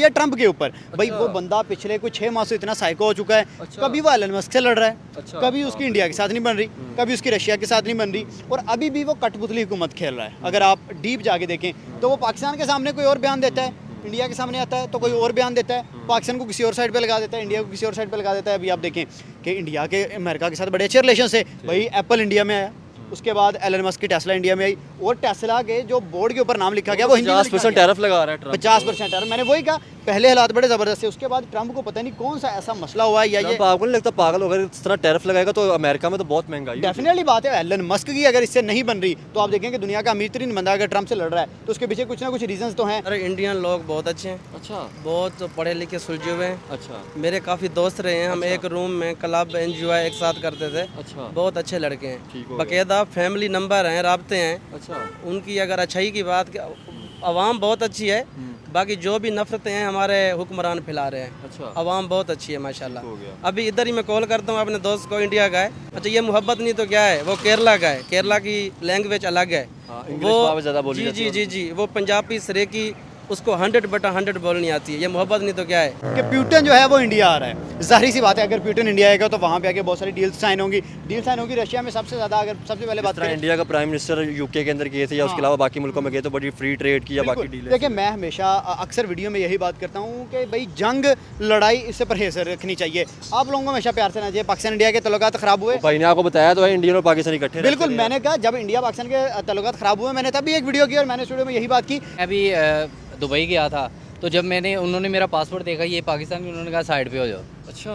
India Trump के ऊपर। भाई वो बंदा पिछले कुछ 6 माह से इतना साइको हो चुका है। कभी वो एलन मस्क से लड़ रहा है, कभी उसकी इंडिया के साथ नहीं बन रही, कभी उसकी रशिया के साथ नहीं बन रही, और अभी भी वो कठपुतली हुकूमत खेल रहा है। अगर आप डीप जाके देखें तो वो पाकिस्तान के सामने कोई और बयान देता है, इंडिया के सामने आता है तो कोई और बयान देता है, पाकिस्तान को किसी और साइड पे लगा देता है, इंडिया को किसी और साइड पे लगा देता है। अभी आप देखें कि इंडिया के अमेरिका के साथ बड़े अच्छे रिलेशन है। भाई एप्पल इंडिया में आया, उसके बाद एलन मस्क की टेस्ला इंडिया में आई, और टेस्ला के जो बोर्ड के ऊपर नाम लिखा गया वो हिंदी में लिखा 50% गया। टैरिफ लगा रहा है ट्रंप। 50% टैरिफ। मैंने वही कहा, पहले हालात बड़े ज़बरदस्त है, उसके बाद ट्रंप को पता नहीं कौन सा ऐसा मसला हुआ है या ये ट्रंप आपको नहीं लगता पागल होगा, इस तरह टैरिफ लगाएगा तो अमेरिका में तो बहुत महंगाई होगी। डेफिनेटली बात है। एलन मस्क की अगर इससे नहीं बन रही तो आप देखेंगे दुनिया का अमीर तरीन बंदा अगर ट्रंप से लड़ रहा है तो उसके पीछे कुछ ना कुछ रीजंस तो हैं। अरे इंडियन लोग बहुत अच्छे हैं, अच्छा बहुत पढ़े लिखे सुलझे हुए हैं। अच्छा मेरे काफ़ी दोस्त रहे हैं, हम एक रूम में क्लब एंजॉय एक साथ करते थे। अच्छा बहुत अच्छे लड़के ठीक हैं, हो बाकायदा फैमिली नंबर हैं, राब्ते हैं। अच्छा उनकी अगर अच्छाई की बात, आवाम बहुत अच्छी है। बाकी जो भी नफरतें हैं हमारे हुक्मरान फैला रहे हैं। अच्छा आवाम बहुत अच्छी है माशाल्लाह। हो गया। अभी इधर ही मैं कॉल करता हूँ अपने दोस्त को, इंडिया का है। अच्छा ये मोहब्बत नहीं तो क्या है, वो केरला का है, केरला की लैंग्वेज अलग है। हाँ, इंग्लिश वहाँ पे ज़्यादा बोली जी जाती जी है। जी जी वो पंजाबी सरेकी, उसको 100/100 बोलनी आती है। ये मोहब्बत नहीं तो क्या है। कि प्यूटन जो है वो इंडिया आ रहा है, जाहिर सी बात है। अगर प्यूटन इंडिया आएगा तो वहाँ पे आके बहुत सारी डील्स साइन होंगी। रशिया में सबसे ज़्यादा, अगर सबसे पहले बात जिस तरह करें इंडिया का प्राइम मिनिस्टर यूके के अंदर किए थे या उसके अलावा बाकी मुल्कों में गए तो बड़ी फ्री ट्रेड की या बाकी डील देखिए, मैं हमेशा अक्सर वीडियो में यही बात करता हूँ कि भाई जंग लड़ाई इससे परहेज रखनी चाहिए। आप लोगों को हमेशा प्यार से रहना चाहिए। पाकिस्तान इंडिया के तल्लुकात ख़राब हुए, भाई ने आपको बताया तो है इंडियन और पाकिस्तानी इकट्ठे रहते बिल्कुल। हैं। मैंने कहा जब इंडिया पाकिस्तान के तल्लुकात ख़राब हुए, मैंने तभी एक वीडियो की और मैंने स्टूडियो में यही बात की। अभी दुबई गया था तो जब उन्होंने मेरा पासपोर्ट देखा ये पाकिस्तान, उन्होंने कहा साइड पे हो जाओ। अच्छा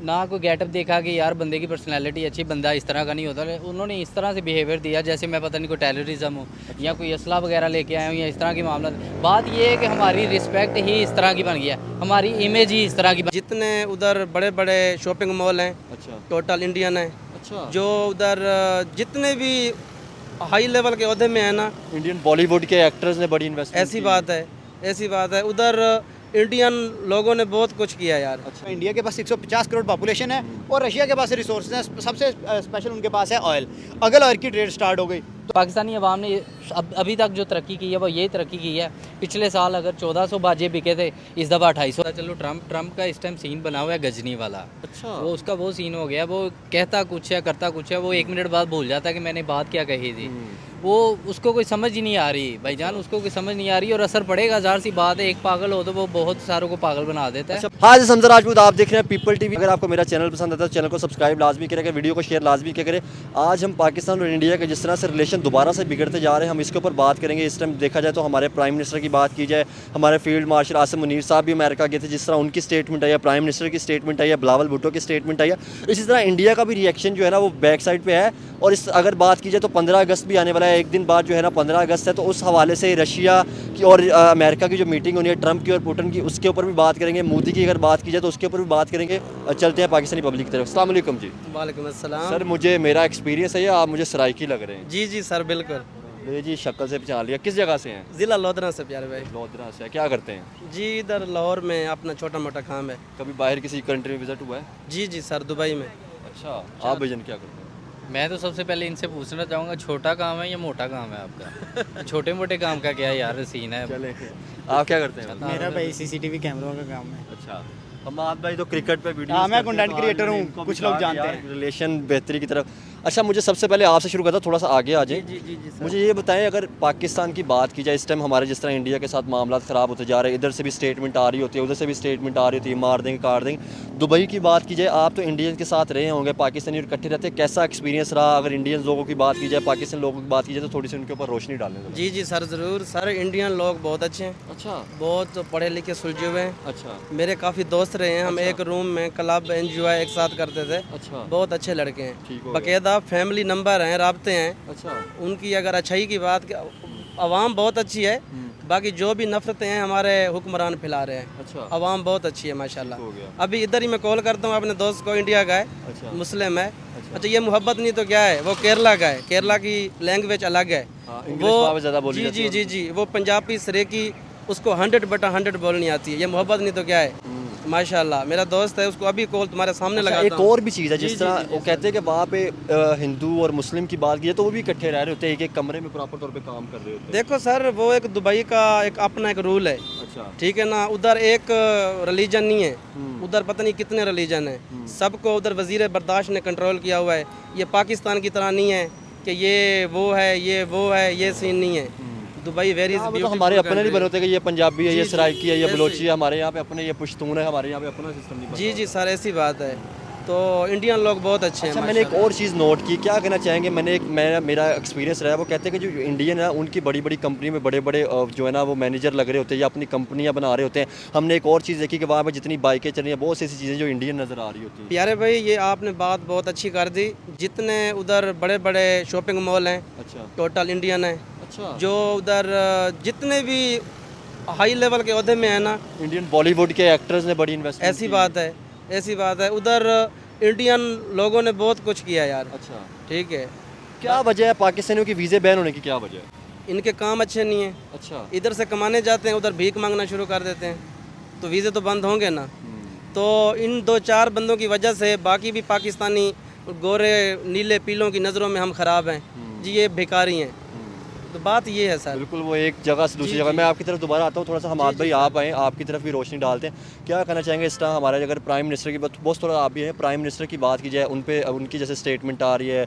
ना कोई गेटअप देखा कि यार बंदे की पर्सनैलिटी अच्छी, बंदा इस तरह का नहीं होता। उन्होंने इस तरह से बिहेवियर दिया जैसे मैं पता नहीं कोई टेररिज्म हो या कोई असला वगैरह लेके आया हूँ या इस तरह की मामला। बात ये है कि हमारी रिस्पेक्ट ही इस तरह की बन गया, हमारी इमेज ही इस तरह की जितने उधर बड़े बड़े शॉपिंग मॉल हैं अच्छा टोटल इंडियन है। अच्छा जो उधर जितने भी हाई लेवल के ओहदे में है ना, इंडियन बॉलीवुड के एक्टर्स ने बड़ी इन्वेस्टमेंट ऐसी बात है, ऐसी बात है। उधर इंडियन लोगों ने बहुत कुछ किया यार। अच्छा, इंडिया के पास 150 करोड़ पॉपुलेशन है और रशिया के पास रिसोर्सेज हैं। सबसे स्पेशल उनके पास है ऑयल। अगर ऑयल की ट्रेड स्टार्ट हो गई तो पाकिस्तानी अवाम ने अभी तक जो तरक्की की है वो यही तरक्की की है। पिछले साल अगर 1400 बाजे बिके थे, इस दफ़ा 250। चलो ट्रंप का इस टाइम सीन बना हुआ है गजनी वाला। अच्छा वो उसका वो सीन हो गया, वो कहता कुछ है करता कुछ है, वो 1 मिनट बाद भूल जाता है कि मैंने बात क्या कही थी। वो उसको कोई समझ ही नहीं आ रही भाईजान, उसको कोई समझ नहीं आ रही और असर पड़ेगा। ज़ाहिर सी बात है, एक पागल हो तो वो बहुत सारों को पागल बना देता है। हाँ जी, समझा राजपूत, आप देख रहे हैं पीपल टीवी। अगर आपको मेरा चैनल पसंद आता है तो चैनल को सब्सक्राइब लाजमी करें, वीडियो को शेयर लाजमी करें। आज हम पाकिस्तान और इंडिया के जिस तरह से रिलेशन दोबारा से बिगड़ते जा रहे हैं, हम इसके ऊपर बात करेंगे। इस टाइम देखा जाए तो हमारे प्राइम मिनिस्टर की बात की जाए, हमारे फील्ड मार्शल आसिम मुनीर साहब भी अमेरिका गए थे, जिस तरह उनकी स्टेटमेंट आई है, प्राइम मिनिस्टर की स्टेटमेंट आई है, बिलावल भुट्टो की स्टेटमेंट आई है। इसी तरह इंडिया का भी रिएक्शन जो है ना वो बैक साइड पे है। और इस अगर बात की जाए तो 15 अगस्त भी आने वाला है, एक दिन बाद जो है ना 15 अगस्त है, तो उस हवाले से रशिया की और अमेरिका की जो मीटिंग होनी है ट्रंप की और पुतिन की, उसके ऊपर भी बात करेंगे। मोदी की अगर बात की जाए तो उसके ऊपर भी बात करेंगे। चलते हैं पाकिस्तानी पब्लिक की तरफ। अस्सलाम वालेकुम जी। वालेकुम अस्सलाम। सर मुझे मेरा एक्सपीरियंस है या आप मुझे सराइकी लग रहे हैं? जी जी सर, बिल्कुल। ये जी शक्ल से पहचान लिया। किस जगह से हैं? ज़िला लोधरा से प्यारे भाई। लोधरा से। क्या करते हैं? जी इधर लाहौर में अपना छोटा मोटा काम है। कभी बाहर किसी कंट्री में विजिट हुआ है? जी जी सर, दुबई में। अच्छा, आप भजन क्या करते हैं? मैं तो सबसे पहले इनसे पूछना चाहूँगा, छोटा काम है या मोटा काम है आपका? छोटे मोटे काम का क्या यार सीन है? चले, आप क्या करते हैं? मेरा भाई सीसीटीवी कैमरों का काम है। अच्छा, हमाद भाई तो क्रिकेट पे वीडियो। हाँ, मैं कंटेंट क्रिएटर हूँ, कुछ लोग जानते हैं। रिलेशन बेहतरी की तरफ। अच्छा, मुझे सबसे पहले आपसे शुरू करता, थोड़ा सा आगे आ जाए। जी जी जी सर। मुझे ये बताएं, अगर पाकिस्तान की बात की जाए, इस टाइम हमारे जिस तरह इंडिया के साथ मामला ख़राब होते जा रहे हैं, इधर से भी स्टेटमेंट आ रही होती है, उधर से भी स्टेटमेंट आ रही होती है, मार देंगे काट देंगे। दुबई की बात की जाए, आप तो इंडियन के साथ रहे होंगे, पाकिस्तानी इकट्ठे रहते, कैसा एक्सपीरियंस रहा? अगर इंडियन लोगों की बात की जाए, पाकिस्तानी लोगों की बात की जाए, तो थोड़ी सी उनके ऊपर रोशनी डालने दो। जी जी सर, ज़रूर सर। इंडियन लोग बहुत अच्छे हैं, अच्छा बहुत पढ़े लिखे सुलझे हुए हैं। अच्छा मेरे काफ़ी दोस्त रहे हैं, हम एक रूम में क्लब एंजॉय एक साथ करते थे। अच्छा बहुत अच्छे लड़के हैं, ठीक हो गया। बाकायदा फैमिली नंबर हैं, राब्ते हैं। अच्छा उनकी अगर अच्छाई की बात, आवाम बहुत अच्छी है। बाकी जो भी नफरतें हैं हमारे हुक्मरान फैला रहे हैं। अच्छा आवाम बहुत अच्छी है माशाल्लाह। हो गया। अभी इधर ही मैं कॉल करता हूँ अपने दोस्त को, इंडिया का है, अच्छा मुस्लिम है। अच्छा ये मोहब्बत नहीं तो क्या है, वो केरला का है, केरला की लैंग्वेज अलग है। हाँ, इंग्लिश वहाँ पे ज़्यादा बोली जी जाती जी है। जी जी वो पंजाबी सरेकी, उसको 100/100 बोलनी आती है। ये मोहब्बत नहीं तो क्या है माशाल्लाह। मेरा दोस्त है, उसको अभी कॉल तुम्हारे सामने अच्छा, लगा। एक और भी चीज़ है, जिस तरह वो कहते हैं कि वहाँ पे हिंदू और मुस्लिम की बात की जाए तो वो भी इकट्ठे रह रहे होते हैं, एक एक कमरे में प्रॉपर तौर पे काम कर रहे होते हैं। देखो सर, वो एक दुबई का एक अपना एक रूल है। अच्छा ठीक है ना। उधर एक रिलीजन नहीं है, उधर पता नहीं कितने रिलीजन है, सबको उधर वजीर बर्दाश्त ने कंट्रोल किया हुआ है। ये पाकिस्तान की तरह नहीं है कि ये वो है ये सीन नहीं है। दुबई वेरी तो हमारे अपने नहीं बने होते कि ये पंजाबी है, ये सराइकी है, ये बलोची है, हमारे यहाँ पे अपने ये पश्तून है, हमारे यहाँ पे अपना सिस्टम नहीं जी जी सर, ऐसी बात है। तो इंडियन लोग बहुत अच्छे हैं। अच्छा, मैंने एक और चीज़ नोट की, क्या कहना चाहेंगे, मेरा एक्सपीरियंस रहा है, वो कहते हैं कि जो इंडियन है उनकी बड़ी बड़ी कंपनी में बड़े बड़े जो है ना वो मैनेजर लग रहे होते हैं या अपनी कंपनियां बना रहे होते हैं। हमने एक और चीज़ देखी कि वहाँ पर जितनी बाइकें चल रही हैं, बहुत सी ऐसी चीज़ें जो इंडियन नज़र आ रही होती हैं। प्यारे भाई, ये आपने बात बहुत अच्छी कर दी। जितने उधर बड़े बड़े शॉपिंग मॉल हैं, अच्छा टोटल इंडियन है। अच्छा, जो उधर जितने भी हाई लेवल के ओहदे में है ना, इंडियन बॉलीवुड के एक्टर्स ने बड़ी इन्वेस्टमेंट ऐसी बात है। उधर इंडियन लोगों ने बहुत कुछ किया यार। अच्छा, ठीक है। क्या वजह है पाकिस्तानियों की वीज़े बैन होने की, क्या वजह है? इनके काम अच्छे नहीं हैं। अच्छा, इधर से कमाने जाते हैं, उधर भीख मांगना शुरू कर देते हैं, तो वीज़े तो बंद होंगे ना। तो इन 2-4 बंदों की वजह से बाकी भी पाकिस्तानी गोरे नीले पीलों की नज़रों में हम ख़राब हैं जी, ये भिखारी हैं। तो बात ये है सर। बिल्कुल, वो एक जगह से दूसरी जगह। मैं आपकी तरफ दोबारा आता हूँ, थोड़ा सा हमाद भाई आप आएँ, आपकी तरफ भी रोशनी डालते हैं। क्या कहना चाहेंगे इस टाइम हमारे अगर प्राइम मिनिस्टर की बात, बहुत थोड़ा आप भी हैं, प्राइम मिनिस्टर की बात की जाए, उन पे उनकी जैसे स्टेटमेंट आ रही है,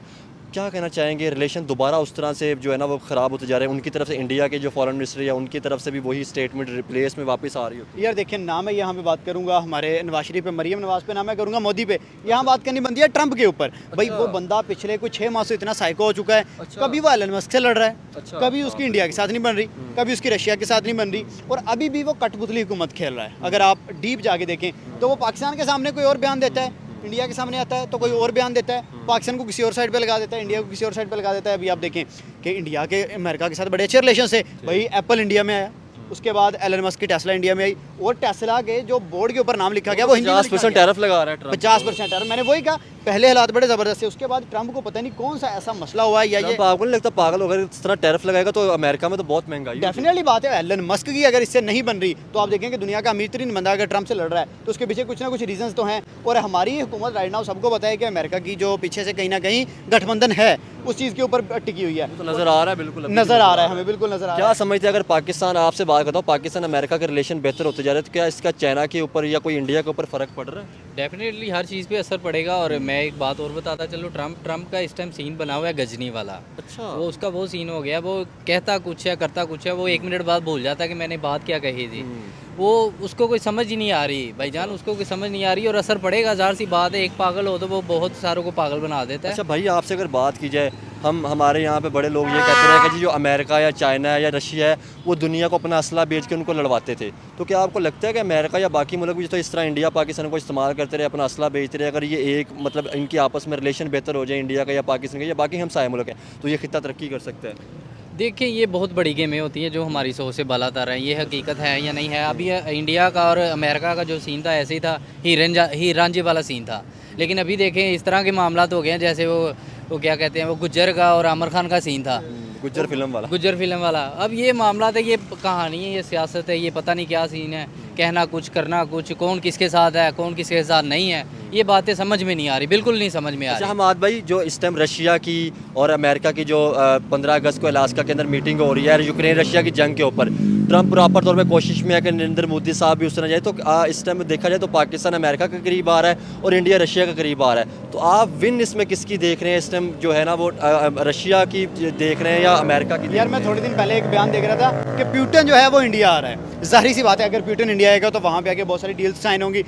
क्या कहना चाहेंगे, रिलेशन दोबारा उस तरह से जो है ना वो ख़राब होते जा रहे हैं, उनकी तरफ से इंडिया के जो फॉरेन मिनिस्टर या उनकी तरफ से भी वही स्टेटमेंट रिप्लेस में वापस आ रही होती है? यार देखिए, ना मैं यहाँ पे बात करूंगा हमारे नवाज शरीफ पे, मरीम नवाज पे, ना मैं करूंगा मोदी पे। यहाँ बात करनी बनती है ट्रंप के ऊपर। भाई वो बंदा पिछले कुछ 6 माह से इतना साइको हो चुका है। कभी वो एलन मस्क से लड़ रहा है, कभी उसकी इंडिया के साथ नहीं बन रही, कभी उसकी रशिया के साथ नहीं बन रही, और अभी भी वो कठपुतली हुकूमत खेल रहा है। अगर आप डीप जाके देखें तो वो पाकिस्तान के सामने कोई और बयान देता है, इंडिया के सामने आता है तो कोई और बयान देता है, पाकिस्तान को किसी और साइड पे लगा देता है, इंडिया को किसी और साइड पे लगा देता है। अभी आप देखें कि इंडिया के अमेरिका के साथ बड़े अच्छे रिलेशन थे। भाई एप्पल इंडिया में आया, उसके बाद एलन मस्क की टेस्ला इंडिया में आई, और टेस्ला के जो बोर्ड के ऊपर नाम लिखा गया वो हिंदी में लिखा 50% गया। टैरिफ लगा रहा है ट्रंप। 50% टैरिफ। मैंने वही कहा, पहले हालात बड़े ज़बरदस्त थे, उसके बाद ट्रंप को पता नहीं कौन सा ऐसा मसला हुआ है या ये ट्रंप आपको नहीं लगता पागल होगा, इस तरह टैरिफ लगाएगा तो अमेरिका में तो बहुत महंगाई होगी। डेफिनेटली बात है। एलन मस्क की अगर इससे नहीं बन रही तो आप देखेंगे दुनिया का अमीर तरीन बंदा अगर ट्रंप से लड़ रहा है तो उसके पीछे कुछ ना कुछ रीजंस तो हैं। और हमारी हुकूमत राइट नाउ सबको पता है कि अमेरिका की जो पीछे से कहीं ना कहीं गठबंधन है उस चीज़ के ऊपर टिकी हुई है। तो नज़र आ रहा है, बिल्कुल नज़र आ रहा है, हमें बिल्कुल नज़र आ रहा क्या है। समझते हैं अगर पाकिस्तान, आपसे बात करता हूँ, पाकिस्तान अमेरिका के रिलेशन बेहतर होते जा रहे हैं, तो क्या इसका चाइना के ऊपर या कोई इंडिया के ऊपर फ़र्क पड़ रहा है? डेफिनेटली हर चीज़ पे असर पड़ेगा। और मैं एक बात और बताता चलो, ट्रंप का इस टाइम सीन बना हुआ है गजनी वाला। अच्छा, वो उसका वो सीन हो गया, वो कहता कुछ है करता कुछ है, वो 1 मिनट बाद भूल जाता है कि मैंने बात क्या कही थी। वो उसको कोई समझ ही नहीं आ रही भाईजान, उसको कोई समझ नहीं आ रही, और असर पड़ेगा। ज़ाहिर सी बात है, एक पागल हो तो वो बहुत सारों को पागल बना देता है। अच्छा भाई, आपसे अगर बात की जाए, हमारे यहाँ पे बड़े लोग ये कहते रहे कि जो अमेरिका या चाइना या रशिया है वो दुनिया को अपना असला बेच के उनको लड़वाते थे, तो क्या आपको लगता है कि अमेरिका या बाकी मुल्क भी तो इस तरह इंडिया पाकिस्तान को इस्तेमाल करते रहे, अपना असला बेचते रहे, अगर ये एक मतलब इनकी आपस में रिलेशन बेहतर हो जाए इंडिया का या पाकिस्तान का या बाकी हमसाए मुल्क हैं, तो ये खित्ता तरक्की कर सकता है? देखिए, ये बहुत बड़ी गेमें होती हैं जो हमारी सोच से बालातर हैं, ये हकीकत है या नहीं है। अभी इंडिया का और अमेरिका का जो सीन था ऐसे ही था, हीर रांझे वाला सीन था। लेकिन अभी देखें इस तरह के मामला हो गए हैं, जैसे वो क्या कहते हैं, वो गुज्जर का और आमिर खान का सीन था, गुज्जर फिल्म वाला। अब ये मामला है, ये कहानी है, ये सियासत है, ये पता नहीं क्या सीन है, कहना कुछ करना कुछ, कौन किसके साथ है कौन किसके साथ नहीं है, ये बातें समझ में नहीं आ रही, बिल्कुल नहीं समझ में आ रही। अच्छा हमाद भाई, जो इस टाइम रशिया की और अमेरिका की जो 15 अगस्त को अलास्का के अंदर मीटिंग हो रही है यूक्रेन रशिया की जंग के ऊपर, ट्रंप प्रॉपर तौर पे कोशिश में है कि नरेंद्र मोदी साहब भी उस तरह जाए, तो इस टाइम देखा जाए तो पाकिस्तान अमेरिका के करीब आ रहा है और इंडिया रशिया के करीब आ रहा है, तो आप विन इसमें किसकी देख रहे हैं इस टाइम, जो है ना वो रशिया की देख रहे हैं या अमेरिका की? यार मैं थोड़े दिन पहले एक बयान देख रहा था कि प्यूटन जो है वो इंडिया आ रहा है। जाहिर सी बात है, अगर प्यूटन इंडिया आएगा तो वहाँ पे आके बहुत सारी डील साइन होंगी।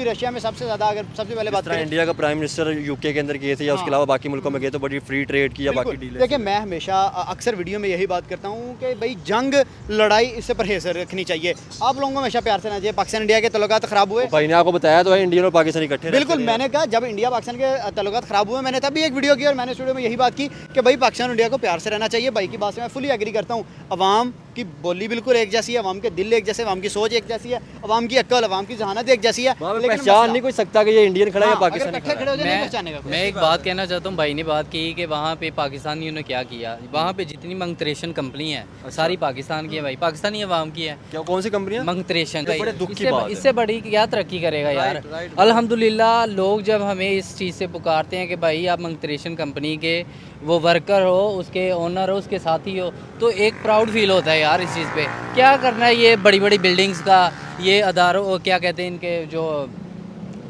रशिया में सबसे ज़्यादा, अगर सबसे पहले बात करें, इंडिया का प्राइम मिनिस्टर यूके के अंदर गए थे या उसके अलावा बाकी मुल्कों में गए तो बड़ी फ्री ट्रेड की या बाकी डील। देखिए, मैं हमेशा अक्सर वीडियो में यही बात करता हूँ कि भाई जंग लड़ाई इससे परहेज रखनी चाहिए। आप लोगों को हमेशा प्यार से रहना चाहिए। पाकिस्तान इंडिया के तल्लुकात खराब हुए, भाई ने आपको बताया तो है इंडियन और पाकिस्तान इकट्ठे। बिल्कुल, मैंने कहा जब इंडिया पाकिस्तान के तल्लुकात खराब हुए, मैंने तभी एक वीडियो की और मैंने इस वीडियो में यही बात की कि भाई पाकिस्तान इंडिया को प्यार से रहना चाहिए। भाई की बात से मैं फुली एग्री करता हूँ। अवाम की बोली बिल्कुल एक जैसी है, अवाम के दिल एक जैसे, अवाम की सोच एक जैसी है, अवाम की अक्ल, अवाम की जहानत एक जैसी है, लेकिन पहचान नहीं कोई सकता कि ये इंडियन खड़ा है या पाकिस्तानी खड़ा है। मैं एक बात कहना चाहता हूँ, भाई ने बात की कि वहाँ पे पाकिस्तानियों ने क्या किया। वहाँ पे जितनी मंगतरेशन कंपनी है सारी पाकिस्तान की है भाई, पाकिस्तानी अवाम की है। क्या कौन सी कंपनी? मंगतरेशन। बड़े दुख की बात है। इससे बड़ी क्या तरक्की करेगा यार। अल्हम्दुलिल्लाह लोग जब हमें इस चीज़ से पुकारते हैं कि भाई आप मंगतरेशन कंपनी के वो वर्कर हो, उसके ओनर हो, उसके साथी हो, तो एक प्राउड फील होता है यार इस चीज़ पे। क्या करना है ये बड़ी बड़ी बिल्डिंग्स का, ये अदारों क्या कहते हैं इनके जो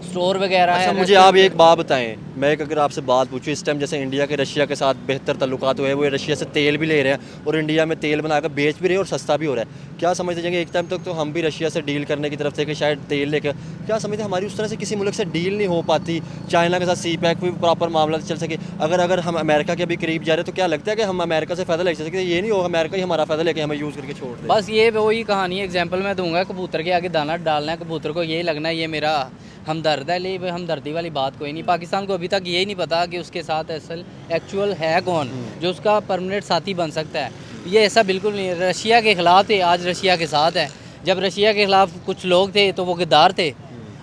स्टोर वगैरह अच्छा है। मुझे आप एक बात बताएं, मैं एक अगर आपसे बात पूछूं, इस टाइम जैसे इंडिया के रशिया के साथ बेहतर ताल्लुकात हुए, वो रशिया से तेल भी ले रहे हैं और इंडिया में तेल बनाकर बेच भी रहे हैं और सस्ता भी हो रहा है। क्या समझते जाएंगे एक टाइम तक तो हम भी रशिया से डील करने की तरफ थे कि शायद तेल लेकर, क्या समझते हमारी उस तरह से किसी मुल्क से डील नहीं हो पाती, चाइना के साथ सी पैक भी प्रॉपर मामला चल सके। अगर हम अमेरिका के अभी करीब जा रहे हैं तो क्या लगता है कि हम अमेरिका से फ़ायदा ले सकते हैं? ये नहीं होगा अमेरिका ही हमारा फ़ायदा लेके हमें यूज़ करके छोड़ दे। बस ये वही कहानी एग्जांपल मैं दूंगा, कबूतर के आगे दाना डालना है, कबूतर को यही लगना है ये मेरा हमदर्द है, ले हमदर्दी वाली बात कोई नहीं। पाकिस्तान को अभी तक यही नहीं पता कि उसके साथ असल एक्चुअल है कौन जो उसका परमानेंट साथी बन सकता है। ये ऐसा बिल्कुल नहीं है। रशिया के ख़िलाफ़ थे, आज रशिया के साथ है। जब रशिया के ख़िलाफ़ कुछ लोग थे तो वो गद्दार थे,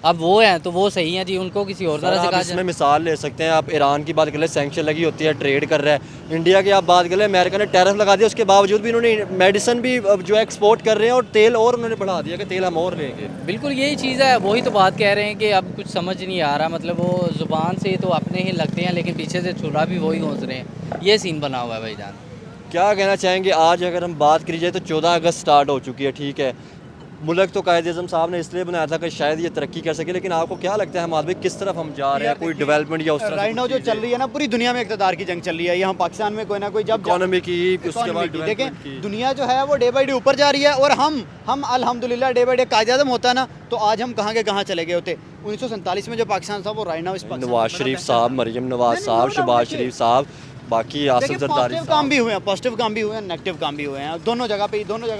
अब वो हैं तो वो सही हैं जी, उनको किसी और तरह से आप कहा इसमें मिसाल ले सकते हैं, आप ईरान की बात कर ले, सैंक्शन लगी होती है, ट्रेड कर रहा है। इंडिया की आप बात कर ले, अमेरिका ने टैरिफ लगा दिया, उसके बावजूद भी इन्होंने मेडिसिन भी जो एक्सपोर्ट कर रहे हैं और तेल और उन्होंने बढ़ा दिया कि तेल हम और लेंगे। बिल्कुल यही चीज़ है, वही तो बात कह रहे हैं कि अब कुछ समझ नहीं आ रहा। मतलब वो ज़ुबान से तो अपने ही लगते हैं लेकिन पीछे से छुरा भी वही घोंस रहे हैं। ये सीन बना हुआ है भाईजान। क्या कहना चाहेंगे, आज अगर हम बात करी जाए तो 14 अगस्त स्टार्ट हो चुकी है, ठीक है। मुल्क तो कायद-ए-आज़म साहब ने इसलिए बनाया था कि शायद ये तरक्की कर सके, लेकिन आपको क्या लगता है हमारे किस तरफ हम जा रहे हैं, कोई डेवलपमेंट या उस तरह राइट नाउ जो चल रही है ना, पूरी दुनिया में इक़्तिदार की जंग चल रही है। यहाँ पाकिस्तान में कोई ना कोई जब इकोनॉमी की, उसके बाद देखें डेवलपमेंट की। दुनिया जो है वो डे बाई डे ऊपर जा रही है और हम अल्हम्दुलिल्लाह डे बाई डे कायद-ए-आज़म होता है ना तो आज हम कहाँ के कहाँ चले गए होते। 1947 में जो पाकिस्तान था वो राइट नाउ इस पाकिस्तान नवाज शरीफ साहब, मरियम नवाज साहब, शहबाज शरीफ साहब, बाकी आसिफ देखिए जरदारी पॉजिटिव काम भी हुए हैं, पॉजिटिव काम भी हुए हैं, नेगेटिव काम भी हुए हैं, दोनों जगह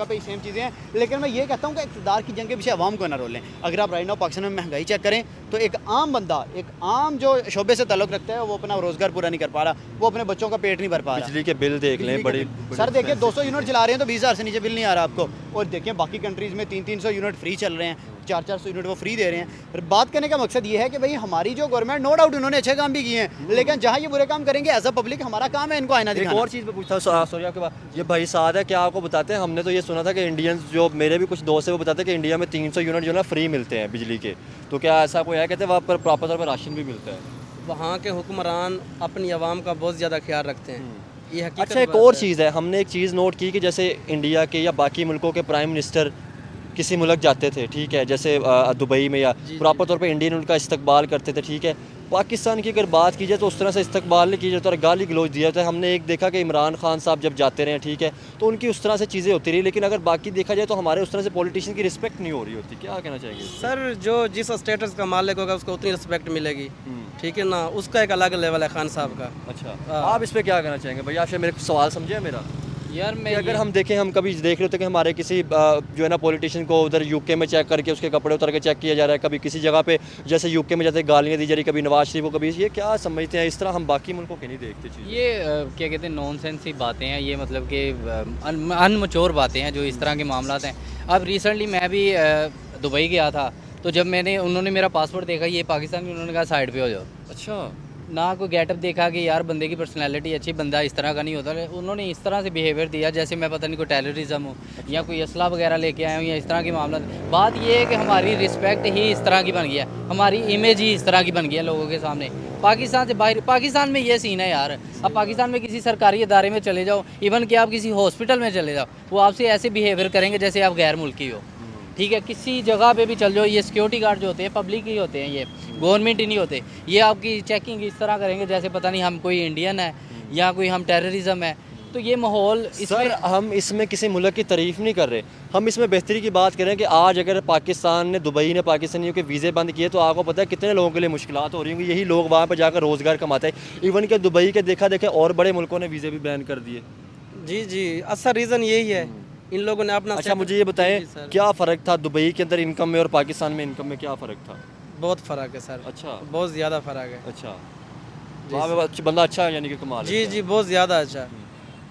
पे सेम चीज़ें हैं। लेकिन मैं ये कहता हूँ कि इक़्तिदार की जंग के पीछे अवाम को ना रोलें। अगर आप राइट नाउ पाकिस्तान में महंगाई चेक करें तो एक आम बंदा, एक आम जो शोबे से ताल्लुक़ रखता है वो अपना रोज़गार पूरा नहीं कर पा रहा, वो अपने बच्चों का पेट नहीं भर पा रहा। बिजली के बिल देख लें, बड़ी सर देखिए 200 यूनिट चला रहे हैं तो 20,000 से नीचे बिल नहीं आ रहा आपको। और देखिए बाकी कंट्रीज़ में 300 यूनिट फ्री चल रहे हैं, 400 यूनिट वो फ्री दे रहे हैं। फिर बात करने का मकसद ये है कि भाई हमारी जो गवर्नमेंट, नो डाउट उन्होंने अच्छे काम भी किए हैं, लेकिन जहाँ ये बुरे काम करेंगे एज अ पब्लिक हमारा काम है इनको आईना एक दिखाना। और चीज़ मैं पूछता हूँ, सॉरी आपके पास, ये भाई साहब है, क्या आपको बताते हैं, हमने तो ये सुना था कि इंडियंस जो मेरे भी कुछ दोस्त है वो बताते हैं कि इंडिया में 300 यूनिट जो है ना फ्री मिलते हैं बिजली के, तो क्या ऐसा कोई है? कहते हैं वहाँ पर प्रॉपर तौर पर राशन भी मिलता है। वहाँ के हुक्मरान अपनी आवाम का बहुत ज़्यादा ख्याल रखते हैं, ये हकीकत अच्छा एक बात और है। चीज़ है, हमने एक चीज़ नोट की कि जैसे इंडिया के या बाकी मुल्कों के प्राइम मिनिस्टर किसी मुल्क जाते थे, ठीक है, जैसे दुबई में या प्रॉपर तौर पे इंडियन उनका इस्तकबाल करते थे, ठीक है। पाकिस्तान की अगर बात की जाए तो उस तरह से इस्तकबाल नहीं किया जाता और गाली गलौज दिया जाता है। हमने एक देखा कि इमरान खान साहब जब जाते रहे, ठीक है, तो उनकी उस तरह से चीज़ें होती रही, लेकिन अगर बाकी देखा जाए तो हमारे उस तरह से पॉलिटिशियन की रिस्पेक्ट नहीं हो रही होती। क्या कहना चाहेंगे? सर जो जिस स्टेटस का मालिक होगा उसको उतनी रिस्पेक्ट मिलेगी, ठीक है ना, उसका एक अलग लेवल है खान साहब का। अच्छा, आप इस पर क्या कहना चाहेंगे भैया? आपसे मेरे को सवाल समझे मेरा यार कि मैं अगर हम देखें, हम कभी देख रहे होते कि हमारे किसी जो है ना पॉलिटिशियन को उधर यूके में चेक करके उसके कपड़े उतर के चेक किया जा रहा है, कभी किसी जगह पे जैसे यूके में जाते गालियाँ दी जा रही, कभी नवाज शरीफ को, कभी ये क्या समझते हैं? इस तरह हम बाकी मुल्कों के नहीं देखते चीज़। ये क्या कहते हैं नॉनसेंस ही बातें हैं, ये मतलब कि अनमच्योर बातें हैं जो इस तरह के मामला हैं। अब रिसेंटली मैं भी दुबई गया था, तो जब उन्होंने मेरा पासपोर्ट देखा ये पाकिस्तान, उन्होंने कहा साइड पे हो जाओ। अच्छा, ना कोई गेटअप देखा कि यार बंदे की पर्सनैलिटी अच्छी, बंदा इस तरह का नहीं होता। उन्होंने इस तरह से बिहेवियर दिया जैसे मैं पता नहीं कोई टेररिज्म हो या कोई असला वगैरह लेके आया हूँ या इस तरह के मामला। बात ये है कि हमारी रिस्पेक्ट ही इस तरह की बन गया, हमारी इमेज ही इस तरह की बन गई है लोगों के सामने। पाकिस्तान से बाहर, पाकिस्तान में ये सीन है यार। अब पाकिस्तान में किसी सरकारी इदारे में चले जाओ, इवन कि आप किसी हॉस्पिटल में चले जाओ, वो आपसे ऐसे बिहेवियर करेंगे जैसे आप गैर मुल्की हो, ठीक है। किसी जगह पे भी चल जाओ, ये सिक्योरिटी गार्ड जो होते हैं पब्लिक ही होते हैं, ये गवर्नमेंट ही नहीं होते। ये आपकी चेकिंग इस तरह करेंगे जैसे पता नहीं हम कोई इंडियन है या कोई हम टेररिज्म है। तो ये माहौल सर हम इसमें किसी मुल्क की तारीफ़ नहीं कर रहे, हम इसमें बेहतरी की बात करें कि आज अगर पाकिस्तान ने, दुबई ने पाकिस्तानियों के वीज़े बंद किए तो आपको पता है कितने लोगों के लिए मुश्किलात हो रही होंगी। यही लोग वहाँ पर जाकर रोज़गार कमाते हैं। इवन कि दुबई के देखा देखे और बड़े मुल्कों ने वीज़े भी बैन कर दिए। जी असल रीज़न यही है, इन लोगों ने अपना अच्छा मुझे ये बताएं, क्या फ़र्क था दुबई के अंदर इनकम में और पाकिस्तान में इनकम में, क्या फ़र्क था? बहुत फ़र्क है सर। अच्छा, बहुत ज़्यादा फ़र्क है। अच्छा, वहाँ पे बंदा अच्छा है यानी कि कमाल है। जी बहुत ज़्यादा अच्छा।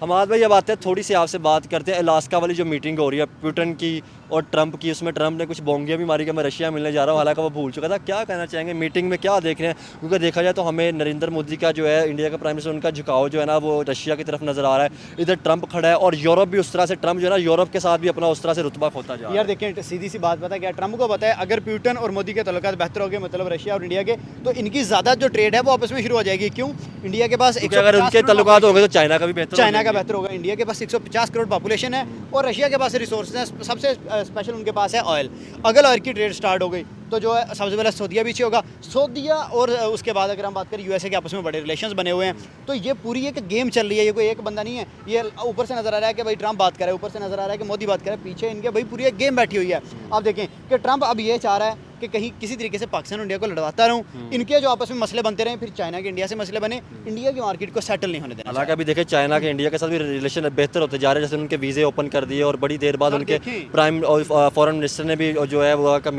हमाद भाई अब आते हैं, थोड़ी सी आपसे बात करते हैं अलास्का वाली जो मीटिंग हो रही है पुतिन की और ट्रंप की, उसमें ट्रंप ने कुछ बोंगियाँ भी मारी कि मैं रशिया मिलने जा रहा हूँ, हालांकि वो भूल चुका था। क्या कहना चाहेंगे मीटिंग में, क्या देख रहे हैं? क्योंकि देखा जाए तो हमें नरेंद्र मोदी का जो है, इंडिया का प्राइम मिनिस्टर, उनका झुकाव जो है ना वो रशिया की तरफ नज़र आ रहा है। इधर ट्रंप खड़ा है और यूरोप भी उस तरह से, ट्रंप जो है ना यूरोप के साथ भी अपना उस तरह से रुतबा खोता जा रहा है। यार देखें, सीधी सी बात पता है क्या, ट्रंप को पता है अगर पुतिन और मोदी के तल्लुकात बेहतर हो गए, मतलब रशिया और इंडिया के, तो इनकी ज़्यादा जो ट्रेड है वो आपस में शुरू हो जाएगी। क्यों? इंडिया के पास क्योंकि अगर उनके तल्लुकात हो गए तो चाइना का भी बेहतर, चाइना का बेहतर होगा। इंडिया के पास 150 करोड़ पॉपुलेशन है और रशिया के पास रिसोर्सेज हैं, सबसे स्पेशल उनके पास है ऑयल। अगर ऑयल की ट्रेड स्टार्ट हो गई तो जो है सबसे पहले सऊदीया पीछे होगा। सऊदीया और उसके बाद अगर हम बात करें यूएसए के, आपस में बड़े रिलेशंस बने हुए हैं। तो ये पूरी एक गेम चल रही है, ये कोई एक बंदा नहीं है। ये ऊपर से नजर आ रहा है कि भाई ट्रंप बात करे, ऊपर से नजर आ रहा है कि मोदी बात करे, पीछे इनके भाई पूरी एक गेम बैठी हुई है। आप देखें कि ट्रंप अब ये चाह रहा है कि कहीं किसी तरीके से पाकिस्तान और इंडिया को लड़वाता रहूं, इनके जो आपस में मसले बनते रहे, फिर चाइना के इंडिया से मसले बने, इंडिया की मार्केट को सेटल नहीं होने देना। हालांकि अभी देखें चाइना के इंडिया के साथ भी रिलेशन बेहतर होते जा रहे हैं, जैसे उनके वीज़े ओपन कर दिए और बड़ी देर बाद उनके प्राइम फॉरेन मिनिस्टर ने भी जो है वो का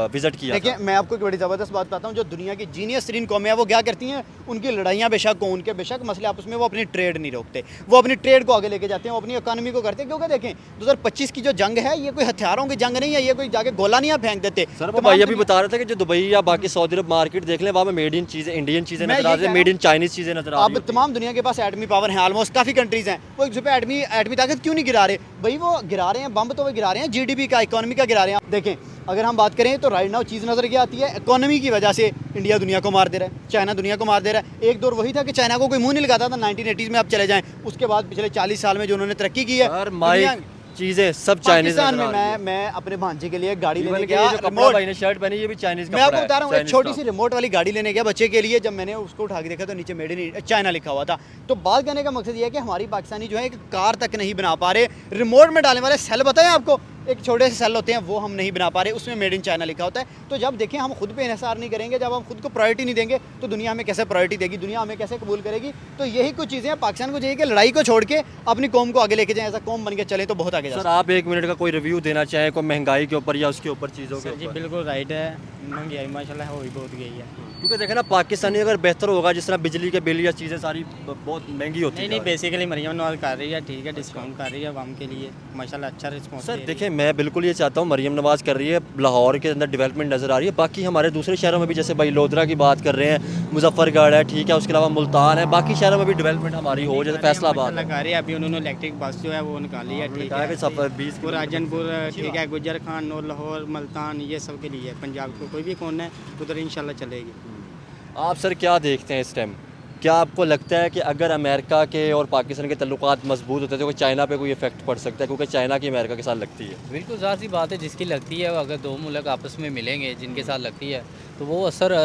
विजिट किया। देखिए, मैं आपको एक बड़ी ज़बरदस्त बात बताता हूँ, जो दुनिया की जीनियस तरीन कौमें हैं वो क्या करती हैं, उनकी लड़ाइयाँ बेशक हो, उनके बेशक मसले आपस में, वो अपनी ट्रेड नहीं रोकते, वो अपनी ट्रेड को आगे लेके जाते हैं, वो अपनी इकोनॉमी को करते हैं। क्योंकि देखें 2025 की जो जंग है, ये कोई हथियारों की जंग नहीं है, ये कोई जाके गोला नहीं फेंक देते। सर वो भाई अभी बता रहे थे कि जो दुबई या बाकी सऊदी अरब मार्केट देख लें, वहाँ में मेड इन चीज़ें, इंडियन चीज़ें नजर आ रही है, मेड इन चाइनीज़ चीज़ें नजर आ रही अब है। तमाम दुनिया के पास एटमी पावर है, ऑलमोस्ट काफ़ी कंट्रीज़ हैं, वो एक पे एटमी ताकत क्यों नहीं गिरा रहे भाई? वो गिरा रहे हैं बम, तो वो गिरा रहे हैं जीडीपी का, इकोनॉमी का गिरा रहे हैं। देखें, अगर हम बात करें तो राइट नाउ चीज़ नज़र क्या आती है, इकोनॉमी की वजह से इंडिया दुनिया को मार दे रहा है, चाइना दुनिया को मार दे रहा है। एक दौर वही था कि चाइना को कोई मुंह नहीं लगाता था, 1980s में आप चले जाएं, उसके बाद पिछले 40 साल में जो उन्होंने तरक्की की है, चीज़ें सब चाइनीज़। पाकिस्तान में मैं अपने भांजे के लिए गाड़ी लेने गया, रिमोट भाई ने शर्ट पहनी, ये भी चाइनीज़ मैं आपको बता रहा हूँ, एक छोटी सी रिमोट वाली गाड़ी लेने गया बच्चे के लिए। जब मैंने उसको उठा के देखा तो नीचे मेड इन चाइना लिखा हुआ था। तो बात करने का मकसद ये है कि हमारी पाकिस्तानी जो है एक कार तक नहीं बना पा रहे, रिमोट में डालने वाले सेल बताएं आपको, एक छोटे से सेल होते हैं, वो हम नहीं बना पा रहे, उसमें मेड इन चाइना लिखा होता है। तो जब देखें हम खुद पे इन्हिसार नहीं करेंगे, जब हम खुद को प्रायोरिटी नहीं देंगे, तो दुनिया हमें कैसे प्रायोरिटी देगी, दुनिया हमें कैसे कबूल करेगी? तो यही कुछ चीज़ें हैं। पाकिस्तान को चाहिए कि लड़ाई को छोड़ के अपनी कौम को आगे लेके जाएं, ऐसा कौम बन के चले तो बहुत आगे जा। सर आप 1 मिनट का कोई रिव्यू देना चाहें, कोई महंगाई के ऊपर या उसके ऊपर चीज़ों के जी ऊपर? बिल्कुल राइट है, महंगाई माशाल्लाह हो ही बहुत गई है। क्योंकि देखें ना, पाकिस्तानी अगर बेहतर होगा, जिस तरह बिजली के बिल या चीज़ें सारी बहुत महंगी होती है। नहीं बेसिकली मरियम नवाज कर रही है, ठीक है, डिस्काउंट कर रही है आवाम के लिए, माशाल्लाह अच्छा रिस्पॉन्स। सर देखिए, मैं बिल्कुल ये चाहता हूँ, मरियम नवाज़ कर रही है, लाहौर के अंदर डेवलपमेंट नज़र आ रही है, बाकी हमारे दूसरे शहरों में भी, जैसे भाई लोधरा की बात कर रहे हैं, मुजफ्फरगढ़ है, ठीक है, उसके अलावा मुल्तान है, बाकी शहरों में भी डेवलपमेंट हमारी हो, जैसे फैसलाबाद लगा रही है। अभी उन्होंने इलेक्ट्रिक बस जो है वो निकाली है, ठीक है, सफ़र 20 राजनपुर, ठीक है, गुजर खान और लाहौर, मुल्तान, ये सब के लिए पंजाब को कोई भी कौन है उधर इंशाल्लाह चलेगी। आप सर क्या देखते हैं इस टाइम? क्या आपको लगता है कि अगर अमेरिका के और पाकिस्तान के तल्लुकात मजबूत होते हैं तो चाइना पे कोई इफेक्ट पड़ सकता है, क्योंकि चाइना की अमेरिका के साथ लगती है? बिल्कुल ज़ाहिर सी बात है, जिसकी लगती है, अगर दो मुल्क आपस में मिलेंगे जिनके साथ लगती है, तो वो असर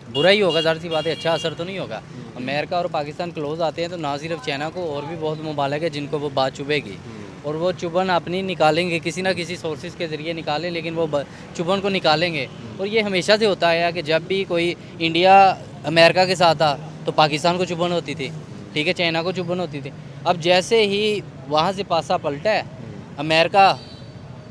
बुरा ही होगा, ज़ाहिर सी बात है, अच्छा असर तो नहीं होगा। अमेरिका और पाकिस्तान क्लोज आते हैं तो ना सिर्फ चाइना को, और भी बहुत ममालिक है जिनको वो बात चुभेगी, और वो चुभन अपनी निकालेंगे, किसी ना किसी सोर्सेज के ज़रिए निकालें, लेकिन वो चुभन को निकालेंगे। और ये हमेशा से होता है कि जब भी कोई इंडिया अमेरिका के साथ था तो पाकिस्तान को चुभन होती थी, ठीक है, चाइना को चुभन होती थी। अब जैसे ही वहाँ से पासा पलटा है, अमेरिका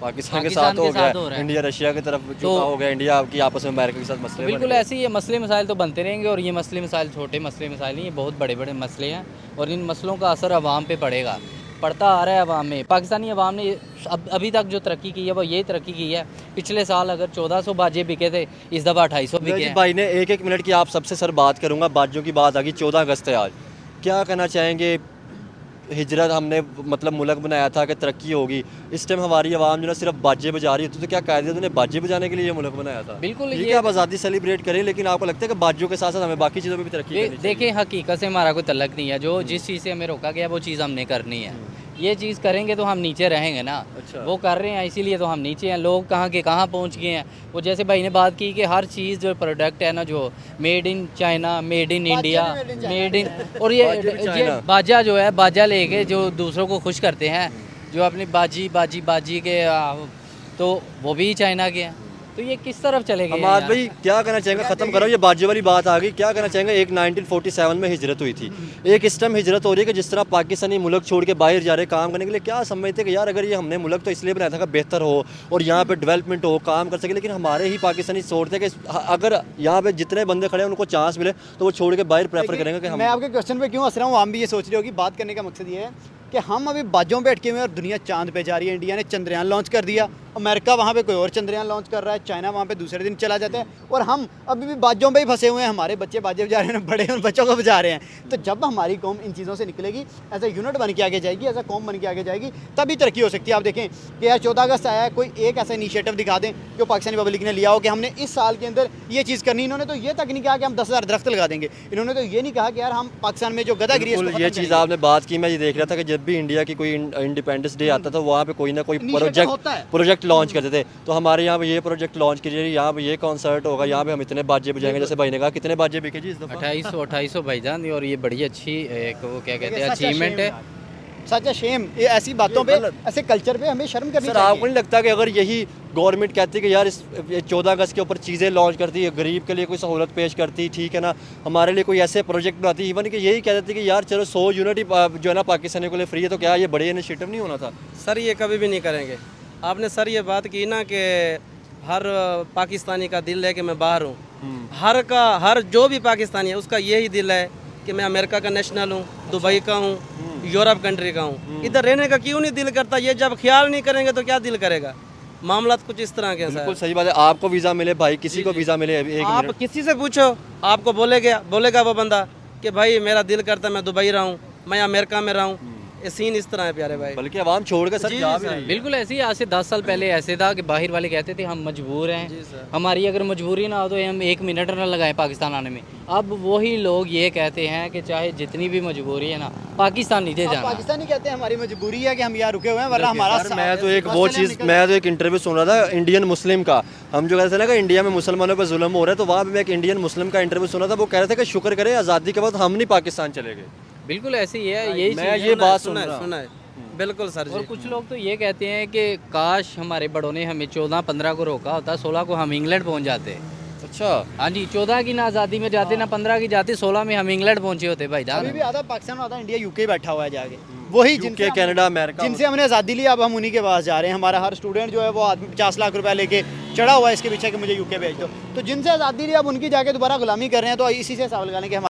पाकिस्तान के साथ हो गया, इंडिया रशिया की तरफ झुका हो गया, इंडिया की आपस में अमेरिका के साथ मसले बिल्कुल ऐसे ही ये मसले मसाइल तो बनते रहेंगे। और ये मसले मसाइल छोटे मसले मसाइल नहीं, ये बहुत बड़े बड़े मसले हैं, और इन मसलों का असर आवाम पे पड़ेगा, पड़ता आ रहा है आवाम में। पाकिस्तानी आवाम ने अभी तक जो तरक्की की है वो यही तरक्की की है। पिछले साल अगर 1400 बाजे बिके थे, इस दफ़ा 250 बिके हैं। भाई ने एक मिनट की आप सबसे सर बात करूँगा, बाजों की बात आ गई, 14 अगस्त है आज, क्या कहना चाहेंगे? हिजरत हमने मतलब मुल्क बनाया था कि तरक्की होगी, इस टाइम हमारी आवाम जो ना सिर्फ बाजे बजा रही होती, तो क्या कायदे ने बाजे बजाने के लिए ये मुल्क बनाया था? बिल्कुल, ये आप आज़ादी सेलिब्रेट करें, लेकिन आपको लगता है कि बाजों के साथ साथ हमें बाकी चीज़ों में भी तरक्की करनी चाहिए? देखिए, हकीकत से हमारा कोई तल्लक नहीं है, जो जिस चीज़ से हमें रोका गया वो चीज़ हमने करनी है। ये चीज़ करेंगे तो हम नीचे रहेंगे ना। अच्छा। वो कर रहे हैं इसीलिए तो हम नीचे हैं। लोग कहाँ के कहाँ पहुँच गए हैं। वो जैसे भाई ने बात की कि हर चीज़ जो प्रोडक्ट है ना, जो made in China, made in India, made in, और ये बाजा जो है, बाजा लेके जो दूसरों को खुश करते हैं, जो अपनी बाजी के तो वो भी चाइना के हैं। तो ये किस तरफ चलेगा? हमाद भाई क्या कहना चाहेंगे? ख़त्म करो, ये बाजी वाली बात आ गई, क्या कहना चाहेंगे? एक 1947 में हिजरत हुई थी, एक इस टाइम हिजरत हो रही है कि जिस तरह पाकिस्तानी मुल्क छोड़ के बाहर जा रहे काम करने के लिए, क्या समझते कि यार अगर ये हमने मुल्क तो इसलिए बनाया था कि बेहतर हो और यहाँ पे डेवलपमेंट हो, काम कर सके, लेकिन हमारे ही पाकिस्तानी सोचते कि अगर यहाँ पे जितने बंदे खड़े हैं उनको चांस मिले तो वो छोड़ के बाहर प्रेफर करेंगे कि हम। मैं आपके क्वेश्चन पे क्यों हंस रहा हूँ, हम भी ये सोच रही होगी। बात करने का मकसद ये है कि हम अभी बाजों पे अटके हुए हैं और दुनिया चांद पे जा रही है। इंडिया ने चंद्रयान लॉन्च कर दिया, अमेरिका वहाँ पे कोई और चंद्रयान लॉन्च कर रहा है, चाइना वहाँ पे दूसरे दिन चला जाता है, और हम अभी भी बाजों पे ही फंसे हुए हैं। हमारे बच्चे बाजे बजा रहे हैं, बड़े उन बच्चों को बजा रहे हैं। तो जब हमारी कौम इन चीज़ों से निकलेगी, एज ए यूनिट बन के आगे जाएगी, एज ए कौम बन के आगे जाएगी, तभी तरक्की हो सकती है। आप देखें कि यार 14 अगस्त आया है, कोई एक ऐसा इनिशिएटिव दिखा दें जो पाकिस्तानी पब्लिक ने लिया हो कि हमने इस साल के अंदर ये चीज़ करनी। इन्होंने तो ये तक नहीं कहा कि हम 10,000 दरख्त लगा देंगे, इन्होंने तो ये नहीं कहा कि यार हम पाकिस्तान में जो गदागिरी है इसको बिल्कुल, खत्म ये चीज़ करेंगे। आपने बात की, मैं ये देख रहा था कि जब भी इंडिया की कोई इंडिपेंडेंस डे आता था वहाँ पे कोई ना कोई Initiative होता है। प्रोजेक्ट लॉन्च करते थे। तो हमारे यहाँ पे ये प्रोजेक्ट लॉन्च कीजिए, यहाँ पे ये कॉन्सर्ट होगा, यहाँ पे हम इतने बाजे बजाएंगे। जैसे भाई ने कहा कितने बाजे बिके जी इस दफ़ा? 2800 भाईजान, और ये बड़ी अच्छी एक वो क्या कहते हैं सच a अचीवमेंट shame है। यार, सच है शेम। ये ऐसी बातों पे, ऐसे कल्चर पे हमें शर्म करनी सर चाहिए। आपको नहीं लगता कि अगर यही गवर्नमेंट कहती है कि यार इस 14 अगस्त के ऊपर चीज़ें लॉन्च करती है, गरीब के लिए कोई सहूलत पेश करती, ठीक है ना, हमारे लिए कोई ऐसे प्रोजेक्ट बनाती, इवन कि यही कह देती कि यार चलो 100 यूनिट ही जो है ना पाकिस्तानियों के लिए फ्री है, तो क्या ये बड़े इनिशिएटिव नहीं होना था? सर ये कभी भी नहीं करेंगे। आपने सर ये बात की ना कि हर पाकिस्तानी का दिल है कि मैं बाहर हूँ, हर जो भी पाकिस्तानी है उसका यही दिल है कि मैं अमेरिका का नेशनल हूँ, दुबई का हूँ, यूरोप कंट्री का हूँ। इधर रहने का क्यों नहीं दिल करता? ये जब ख्याल नहीं करेंगे तो क्या दिल करेगा? मामला कुछ इस तरह के हैं बिल्कुल सर। सही बात है। आपको वीज़ा मिले भाई, किसी को वीज़ा मिले, एक आप मिनट। किसी से पूछो, आपको बोलेगा वो बंदा कि भाई मेरा दिल करता है मैं दुबई रहूँ, मैं अमेरिका में रहूँ। ये सीन इस तरह है प्यारे भाई। बल्कि आवाम छोड़ कर सर जा भी रही है। बिल्कुल ऐसे ही आज से 10 साल पहले ऐसे था कि बाहर वाले कहते थे हम मजबूर जी हैं, सर। हमारी अगर मजबूरी ना हो तो हम 1 मिनट ना लगाएं पाकिस्तान आने में। अब वही लोग ये कहते हैं कि चाहे जितनी भी मजबूरी है ना, पाकिस्तान नहीं अब जाना। पाकिस्तानी कहते हैं हमारी मजबूरी है कि हम यहाँ रुके हुए हैं, वरना हमारा सर, मैं तो एक इंटरव्यू सुन रहा था इंडियन मुस्लिम का। हम जो कहते थे ना कि इंडिया में मुसलमानों पर जुल्म हो रहा है, तो वहाँ पे मैं एक इंडियन मुस्लिम का इंटरव्यू सुना था। वो कह रहे थे कि शुक्र करें आज़ादी के बाद हम नहीं पाकिस्तान चले गए। बिल्कुल ऐसे ही है, यही मैं चीज़ ये है। बात सुन रहा सुना है बिल्कुल सर और जी। कुछ लोग तो ये कहते हैं कि काश हमारे बड़ों ने हमें 14-15 को रोका होता, 16 को हम इंग्लैंड पहुंच जाते। अच्छा, हाँ जी, 14 की ना आज़ादी में जाते ना 15 की जाते, 16 में हम इंग्लैंड पहुंचे होते भाई जान। अभी भी आधा पाकिस्तान, आधा इंडिया, यूके बैठा हुआ है जाके, वही यूके, कनाडा, अमेरिका, जिनसे हमने आज़ादी ली, अब हम उन्हीं के पास जा रहे हैं। हमारा हर स्टूडेंट जो है वो आदमी 50 लाख रुपया लेके चढ़ा हुआ है इसके पीछे कि मुझे यूके भेज दो। तो जिनसे आज़ादी ली अब उनकी जाके दोबारा गुलामी कर रहे हैं। तो इसी से हिसाब लगा लें कि